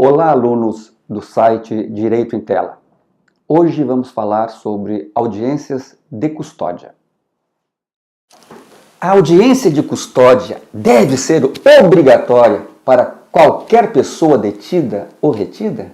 Olá, alunos do site Direito em Tela. Hoje vamos falar sobre audiências de custódia. A audiência de custódia deve ser obrigatória para qualquer pessoa detida ou retida?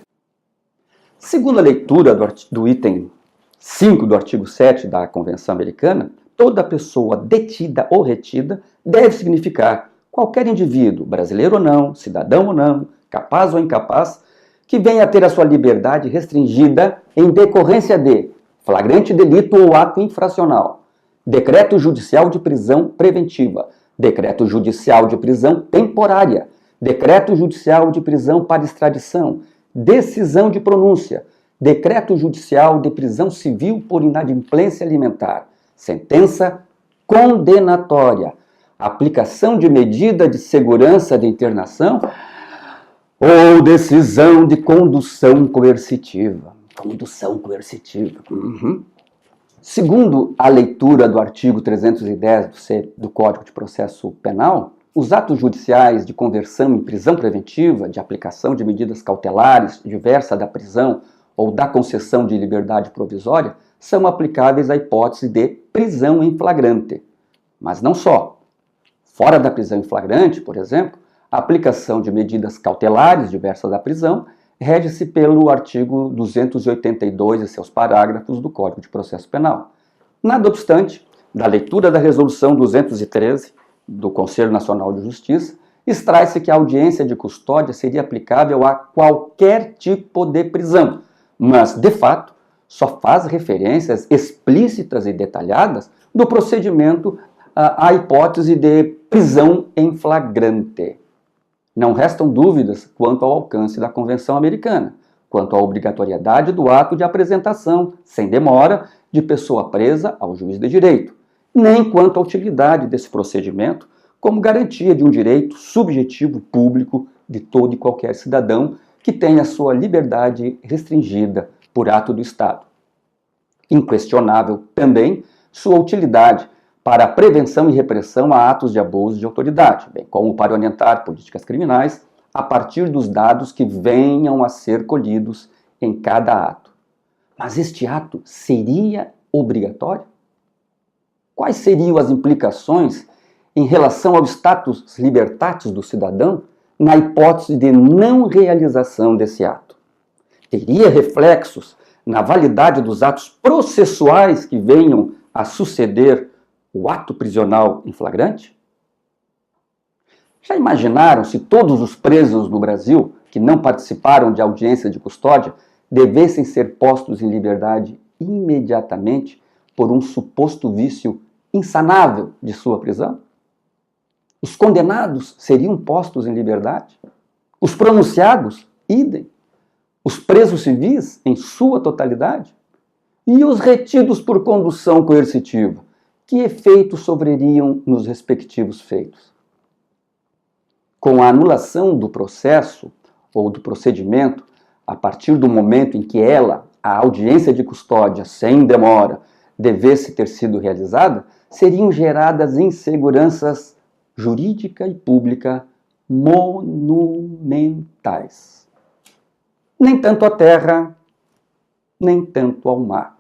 Segundo a leitura do item 5 do artigo 7 da Convenção Americana, toda pessoa detida ou retida deve significar qualquer indivíduo, brasileiro ou não, cidadão ou não, capaz ou incapaz, que venha a ter a sua liberdade restringida em decorrência de flagrante delito ou ato infracional, decreto judicial de prisão preventiva, decreto judicial de prisão temporária, decreto judicial de prisão para extradição, decisão de pronúncia, decreto judicial de prisão civil por inadimplência alimentar, sentença condenatória, aplicação de medida de segurança de internação ou decisão de condução coercitiva. Condução coercitiva. Segundo a leitura do artigo 310 do Código de Processo Penal, os atos judiciais de conversão em prisão preventiva, de aplicação de medidas cautelares diversa da prisão ou da concessão de liberdade provisória, são aplicáveis à hipótese de prisão em flagrante. Mas não só. Fora da prisão em flagrante, por exemplo, a aplicação de medidas cautelares diversas da prisão rege-se pelo artigo 282 e seus parágrafos do Código de Processo Penal. Nada obstante, da leitura da Resolução 213 do Conselho Nacional de Justiça, extrai-se que a audiência de custódia seria aplicável a qualquer tipo de prisão, mas, de fato, só faz referências explícitas e detalhadas do procedimento à hipótese de prisão em flagrante. Não restam dúvidas quanto ao alcance da Convenção Americana, quanto à obrigatoriedade do ato de apresentação, sem demora, de pessoa presa ao juiz de direito, nem quanto à utilidade desse procedimento como garantia de um direito subjetivo público de todo e qualquer cidadão que tenha sua liberdade restringida por ato do Estado. Inquestionável também sua utilidade para a prevenção e repressão a atos de abuso de autoridade, bem como para orientar políticas criminais a partir dos dados que venham a ser colhidos em cada ato. Mas este ato seria obrigatório? Quais seriam as implicações em relação ao status libertatis do cidadão na hipótese de não realização desse ato? Teria reflexos na validade dos atos processuais que venham a suceder o ato prisional em flagrante? Já imaginaram se todos os presos no Brasil que não participaram de audiência de custódia devessem ser postos em liberdade imediatamente por um suposto vício insanável de sua prisão? Os condenados seriam postos em liberdade? Os pronunciados, idem? Os presos civis, em sua totalidade? E os retidos por condução coercitiva? Que efeitos sobreriam nos respectivos feitos? Com a anulação do processo ou do procedimento, a partir do momento em que a audiência de custódia, sem demora, devesse ter sido realizada, seriam geradas inseguranças jurídica e pública monumentais. Nem tanto à terra, nem tanto ao mar.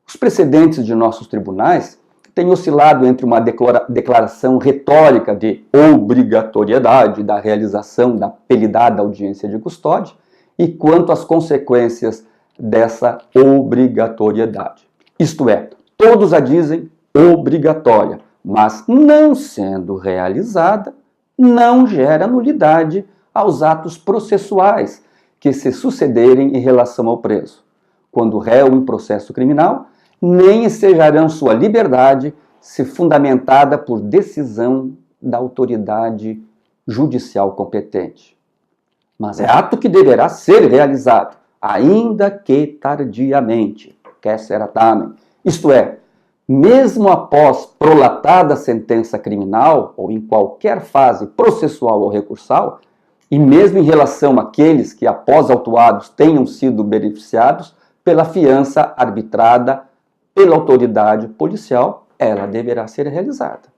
Os precedentes de nossos tribunais têm oscilado entre uma declaração retórica de obrigatoriedade da realização da apelidada audiência de custódia e quanto às consequências dessa obrigatoriedade. Isto é, todos a dizem obrigatória, mas não sendo realizada, não gera nulidade aos atos processuais que se sucederem em relação ao preso, quando réu em processo criminal, nem ensejarão sua liberdade se fundamentada por decisão da autoridade judicial competente. Mas é ato que deverá ser realizado, ainda que tardiamente, isto é, mesmo após prolatada sentença criminal ou em qualquer fase processual ou recursal, e mesmo em relação àqueles que após autuados tenham sido beneficiados pela fiança arbitrada pela autoridade policial, ela deverá ser realizada.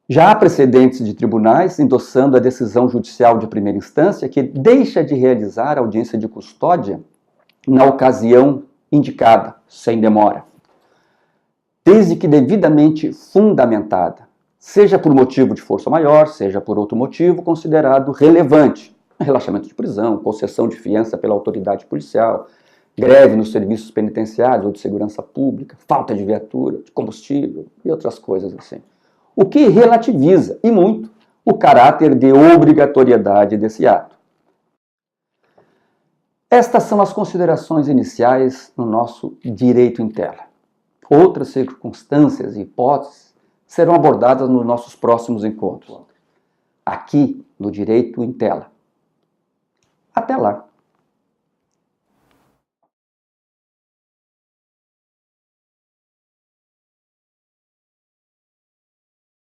Já há precedentes de tribunais endossando a decisão judicial de primeira instância que deixa de realizar a audiência de custódia na ocasião indicada, sem demora, desde que devidamente fundamentada, seja por motivo de força maior, seja por outro motivo considerado relevante, relaxamento de prisão, concessão de fiança pela autoridade policial, greve nos serviços penitenciários ou de segurança pública, falta de viatura, de combustível e outras coisas assim. O que relativiza, e muito, o caráter de obrigatoriedade desse ato. Estas são as considerações iniciais no nosso direito em tela. Outras circunstâncias e hipóteses serão abordadas nos nossos próximos encontros, aqui no Direito em Tela. Até lá!